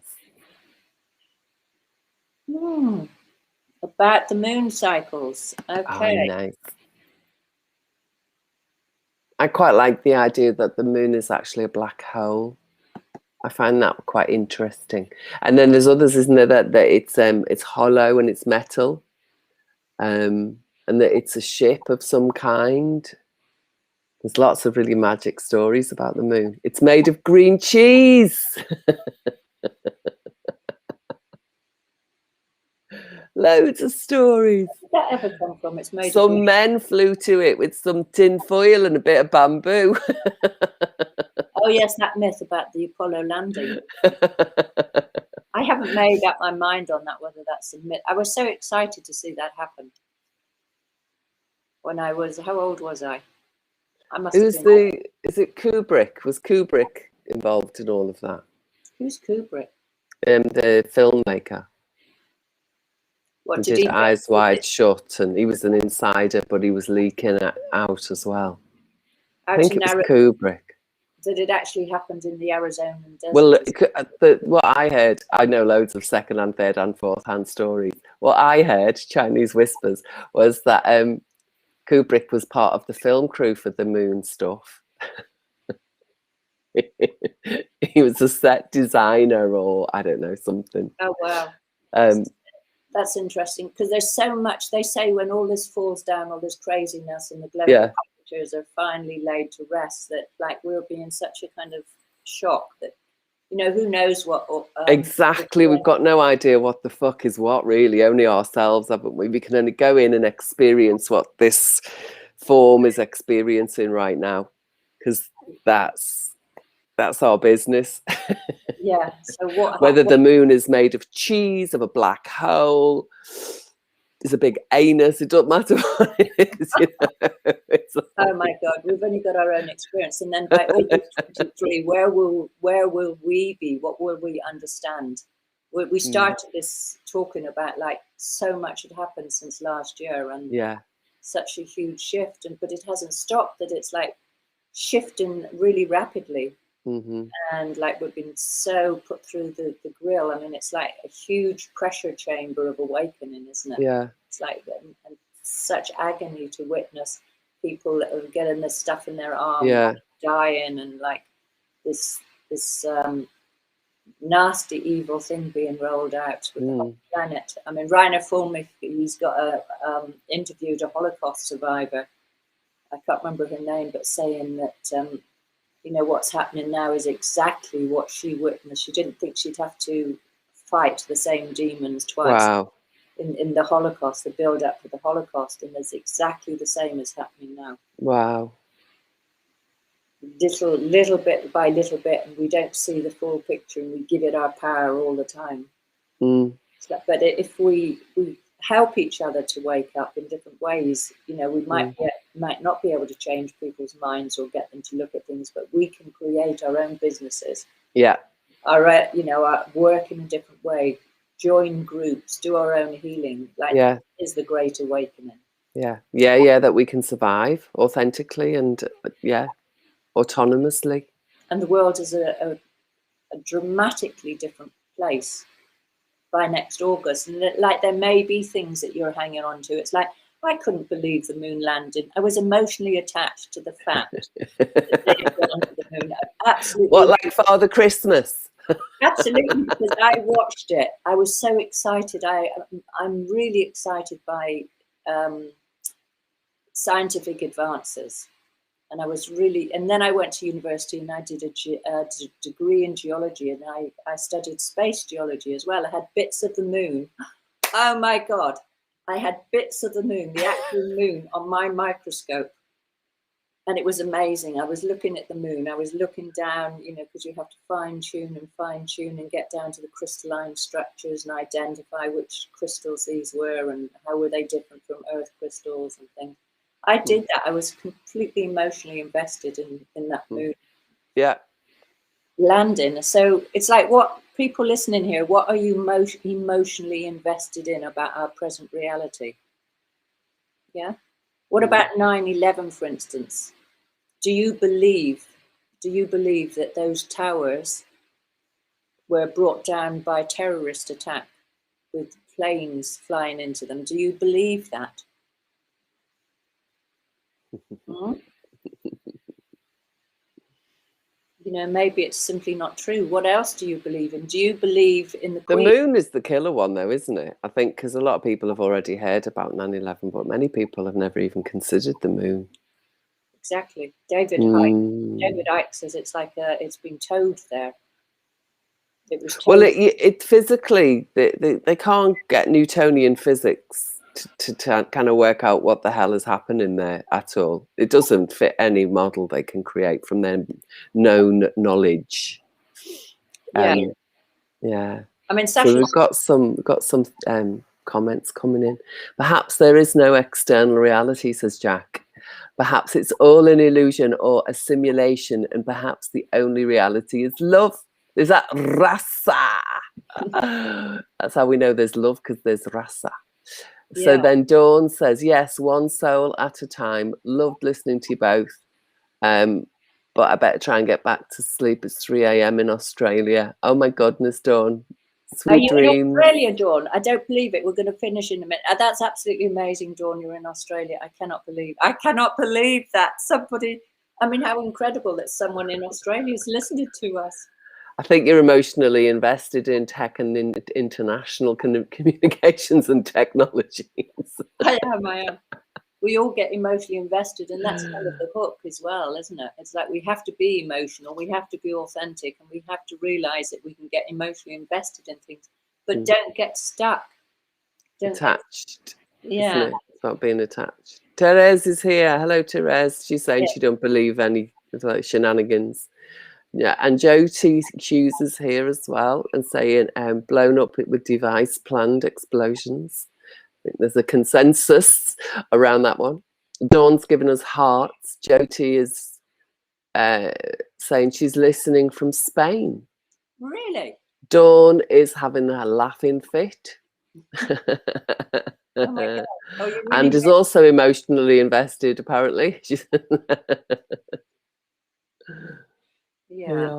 About the moon cycles. Oh, Okay. nice. I quite like the idea that the moon is actually a black hole. I find that quite interesting. And then there's others, isn't there, that it's hollow and it's metal, and that it's a ship of some kind. There's lots of really magic stories about the moon. It's made of green cheese. Loads of stories. Where did that ever come from? It's made Some of men flew to it with some tin foil and a bit of bamboo. Oh yes, that myth about the Apollo landing. I haven't made up my mind on that, whether that's a myth. I was so excited to see that happen. When I was, how old was I? I must have been. Is it Kubrick? Was Kubrick involved in all of that? Who's Kubrick? The filmmaker. What He did Eyes Wide Shut, and he was an insider, but he was leaking out as well. I think it was Kubrick. Did it actually happen in the Arizonan desert? Well, what I heard, I know loads of second-hand, third-hand, fourth-hand stories. What I heard, Chinese whispers, was that Kubrick was part of the film crew for the moon stuff. He was a set designer, or I don't know, something. Oh wow. That's interesting, because there's so much. They say when all this falls down, all this craziness and the global temperatures are finally laid to rest, that like we'll be in such a kind of shock that, you know, who knows what. Exactly. We've got no idea what the fuck is what, really. Only ourselves, haven't we? We can only go in and experience what this form is experiencing right now, because that's our business. Yeah. So what? Whether the moon is made of cheese, of a black hole, is a big anus, it doesn't matter what it is. You know? Oh my God, we've only got our own experience, and then by August 23, where will we be? What will we understand? We started this talking about like so much had happened since last year, and such a huge shift, but it hasn't stopped. That it's like shifting really rapidly. And like we've been so put through the grill. I mean, it's like a huge pressure chamber of awakening, isn't it? Yeah. It's like and such agony to witness people that are getting this stuff in their arm, dying, and like this nasty, evil thing being rolled out with the whole planet. I mean, Reiner Füllmich, he's got interviewed a Holocaust survivor. I can't remember her name, but saying that you know, what's happening now is exactly what she witnessed. She didn't think she'd have to fight the same demons twice. Wow. In the Holocaust, the build-up for the Holocaust, and there's exactly the same as happening now. Wow. Little bit by little bit, and we don't see the full picture, and we give it our power all the time. But if we help each other to wake up in different ways, you know, we might not be able to change people's minds or get them to look at things, but we can create our own businesses. Yeah. Our work in a different way, join groups, do our own healing. Like is the Great Awakening. Yeah. That we can survive authentically and autonomously. And the world is a dramatically different place by next August, and like there may be things that you're hanging on to. It's like, I couldn't believe the moon landing. I was emotionally attached to the fact that they had gone to the moon. Absolutely. What, like Father Christmas? Absolutely, because I watched it. I was so excited. I'm really excited by scientific advances. And I was really, and then I went to university and I did a degree in geology, and I studied space geology as well. I had bits of the moon. Oh my God. I had bits of the moon, the actual moon, on my microscope. And it was amazing. I was looking at the moon. I was looking down, you know, because you have to fine tune and get down to the crystalline structures and identify which crystals these were and how were they different from Earth crystals and things. I did that. I was completely emotionally invested in that moon. Yeah. Landing. So it's like, what people listening here, what are you most emotionally invested in about our present reality? Yeah. What about 9/11, for instance? Do you believe that those towers were brought down by a terrorist attack with planes flying into them? Do you believe that? You know, maybe it's simply not true. What else do you believe in? Do you believe in the Queen? The moon is the killer one, though, isn't it? I think because a lot of people have already heard about 9/11, but many people have never even considered the moon. Exactly. David Icke says it's like it's been towed there. It was towed. Well, it physically, they can't get Newtonian physics to kind of work out what the hell is happening there at all. It doesn't fit any model they can create from their known knowledge. Yeah. I mean, so we've got some comments coming in. Perhaps there is no external reality, says Jack. Perhaps it's all an illusion or a simulation, and perhaps the only reality is love. Is that rasa? That's how we know there's love, because there's rasa. So then Dawn says, yes, one soul at a time. Loved listening to you both. But I better try and get back to sleep. It's 3 a.m. in Australia. Oh my goodness, Dawn. Sweet dreams. In Australia, Dawn? I don't believe it. We're going to finish in a minute. That's absolutely amazing, Dawn. You're in Australia. I cannot believe that somebody. I mean, how incredible that someone in Australia is listening to us. I think you're emotionally invested in tech and in international communications and technologies. I am. We all get emotionally invested, and that's kind of the hook as well, isn't it? It's like we have to be emotional, we have to be authentic, and we have to realize that we can get emotionally invested in things, but don't get stuck. Attached. Yeah. Isn't it? It's about being attached. Therese is here. Hello, Therese. She's saying she don't believe any like shenanigans. Yeah, and Jyoti Hughes is here as well and saying blown up with device planned explosions. I think there's a consensus around that one. Dawn's given us hearts. Jyoti is saying she's listening from Spain. Really? Dawn is having a laughing fit. Oh my God. Oh, you really and is also emotionally invested, apparently. Yeah.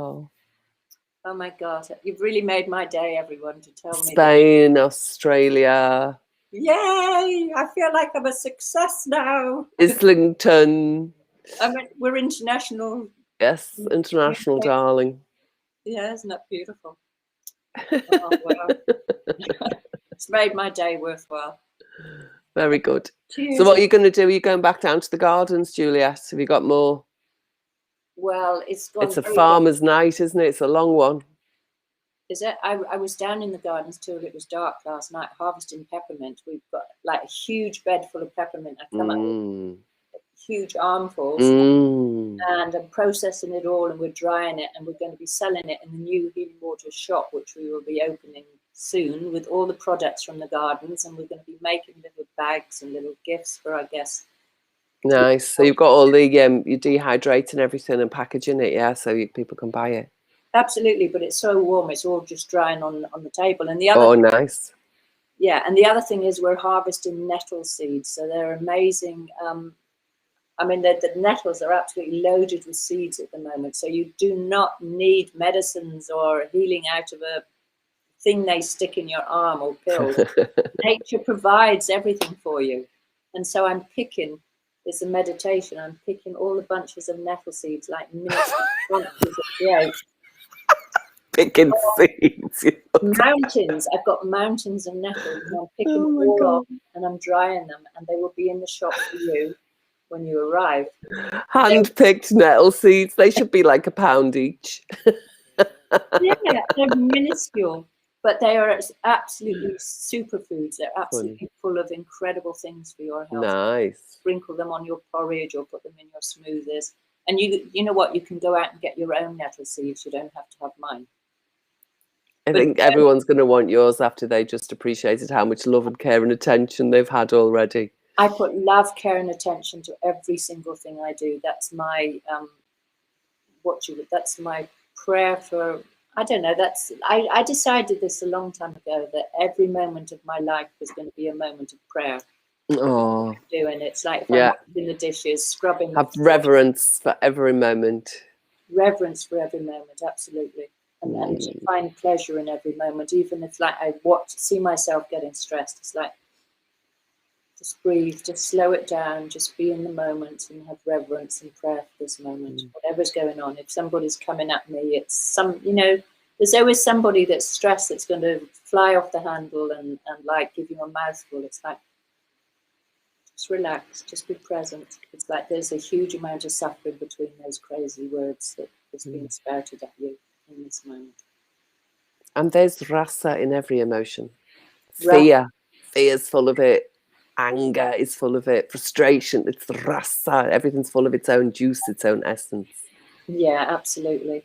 Oh my God. You've really made my day, everyone, to tell me. Spain, Australia. Yay! I feel like I'm a success now. Islington. I mean, we're international. Yes, international, darling. Yeah, isn't that beautiful? Oh, wow. It's made my day worthwhile. Very good. Cheers. So what are you going to do? Are you going back down to the gardens, Juliet? Have you got more? Well, it's a farmer's night, isn't it? It's a long one. Is it? I was down in the gardens till it was dark last night harvesting peppermint. We've got like a huge bed full of peppermint. I come up with huge armfuls and I'm processing it all, and we're drying it, and we're going to be selling it in the new Healing Waters shop, which we will be opening soon, with all the products from the gardens, and we're going to be making little bags and little gifts for our guests. Nice. So you've got all the you dehydrating everything and packaging it, yeah, so people can buy it. Absolutely, but it's so warm; it's all just drying on the table. And the other nice. Yeah, and the other thing is we're harvesting nettle seeds, so they're amazing. I mean, the nettles are absolutely loaded with seeds at the moment, so you do not need medicines or healing out of a thing they stick in your arm or pills. Nature provides everything for you, and so I'm picking. It's a meditation. I'm picking all the bunches of nettle seeds, like minutes bunches of grapes. Picking seeds. Mountains. I've got mountains of nettles, and I'm picking them all off, and I'm drying them, and they will be in the shop for you when you arrive. Hand-picked nettle seeds. They should be like £1 each. Yeah, they're minuscule. But they are absolutely superfoods. They're absolutely full of incredible things for your health. Nice. Sprinkle them on your porridge or put them in your smoothies. And you know what? You can go out and get your own nettle seeds. You don't have to have mine. I think everyone's going to want yours after they just appreciated how much love and care and attention they've had already. I put love, care, and attention to every single thing I do. That's my that's my prayer for. I don't know. I decided this a long time ago that every moment of my life was going to be a moment of prayer. Oh, doing it's like if I'm washing the dishes, scrubbing. Have reverence for every moment. Reverence for every moment, absolutely. And to find pleasure in every moment, even if like I see myself getting stressed. It's like just breathe, just slow it down, just be in the moment and have reverence and prayer for this moment. Whatever's going on. If somebody's coming at me, it's there's always somebody that's stressed that's going to fly off the handle and like give you a mouthful. It's like just relax, just be present. It's like there's a huge amount of suffering between those crazy words that is being spouted at you in this moment. And there's rasa in every emotion. Fear's full of it. Anger is full of it. Frustration, it's rasa. Everything's full of its own juice, its own essence. Yeah, absolutely.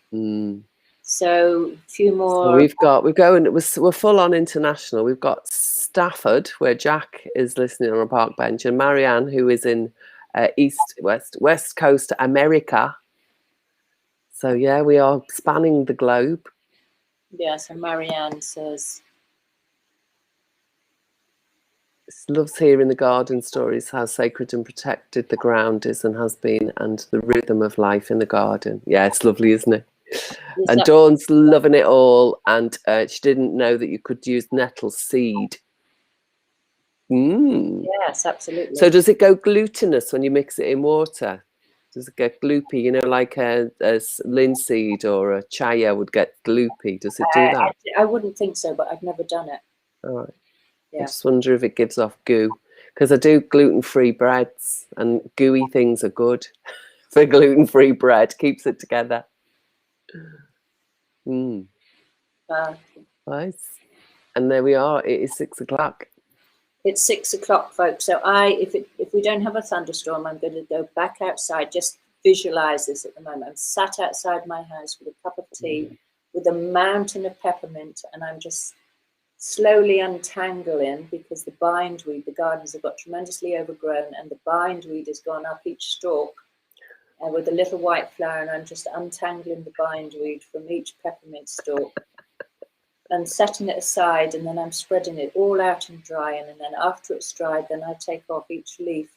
So a few more. So we're full on international. We've got Stafford, where Jack is listening on a park bench, and Marianne, who is in West Coast America. So yeah, we are spanning the globe. Yeah, so Marianne says, loves hearing the garden stories, how sacred and protected the ground is and has been, and the rhythm of life in the garden. Yeah, it's lovely, isn't it? And Dawn's loving it all, and she didn't know that you could use nettle seed. Yes, absolutely. So does it go glutinous when you mix it in water? Does it get gloopy? You know, like a linseed or a chaya would get gloopy. Does it do that? I wouldn't think so, but I've never done it. All right. Yeah. I just wonder if it gives off goo, because I do gluten-free breads, and gooey things are good for gluten-free bread. Keeps it together. Nice. And there we are. It is 6 o'clock. It's 6 o'clock, folks. So if we don't have a thunderstorm, I'm going to go back outside. Just visualize this at the moment. I'm sat outside my house with a cup of tea, with a mountain of peppermint, and I'm just slowly untangling, because the bindweed, the gardens have got tremendously overgrown, and the bindweed has gone up each stalk with a little white flower, and I'm just untangling the bindweed from each peppermint stalk and setting it aside, and then I'm spreading it all out and drying, and then after it's dried, then I take off each leaf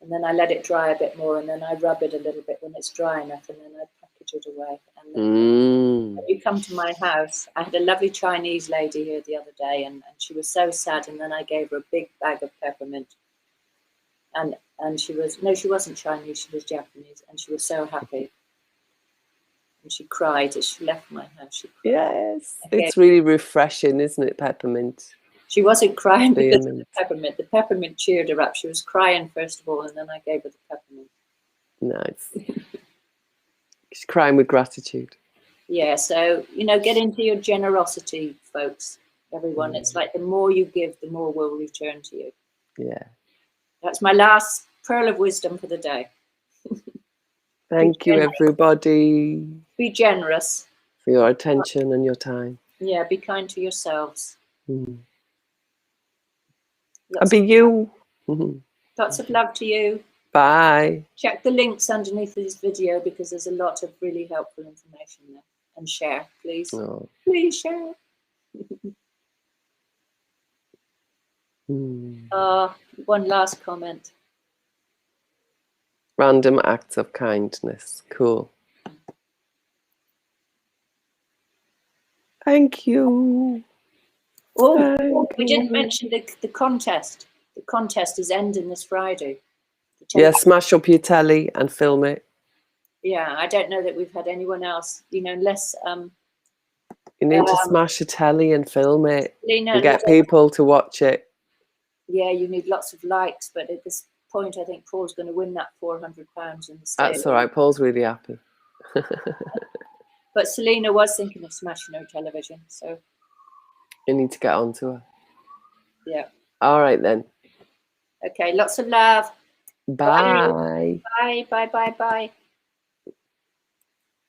and then I let it dry a bit more, and then I rub it a little bit when it's dry enough, and then I package it away. And then when you come to my house, I had a lovely Chinese lady here the other day, and she was so sad, and then I gave her a big bag of peppermint, and she wasn't Chinese, she was Japanese, and she was so happy. And she cried as she left my house. Yes, it's really refreshing, isn't it, peppermint? She wasn't crying because of the peppermint. The peppermint cheered her up. She was crying first of all, and then I gave her the peppermint. Nice. She's crying with gratitude. Yeah, so, get into your generosity, folks, everyone. It's like the more you give, the more will return to you. Yeah. That's my last pearl of wisdom for the day. Thank you, everybody. Be generous. For your attention and your time. Yeah, be kind to yourselves. And be you. Lots of love to you. Bye. Check the links underneath this video, because there's a lot of really helpful information there. And share, please. Oh. Please share. One last comment. Random acts of kindness. Cool. Thank you. Oh, we didn't mention the contest. The contest is ending this Friday. Yeah, smash up your telly and film it. Yeah, I don't know that we've had anyone else, unless... you need to smash a telly and film it. Lena, and get people to watch it. Yeah, you need lots of likes, but at this point, I think Paul's going to win that £400 in the state. That's all right. Paul's really happy. But Selena was thinking of smashing her television, so You need to get onto her. yeah. All right then. Okay, lots of love. Bye. Bye, bye, bye, bye.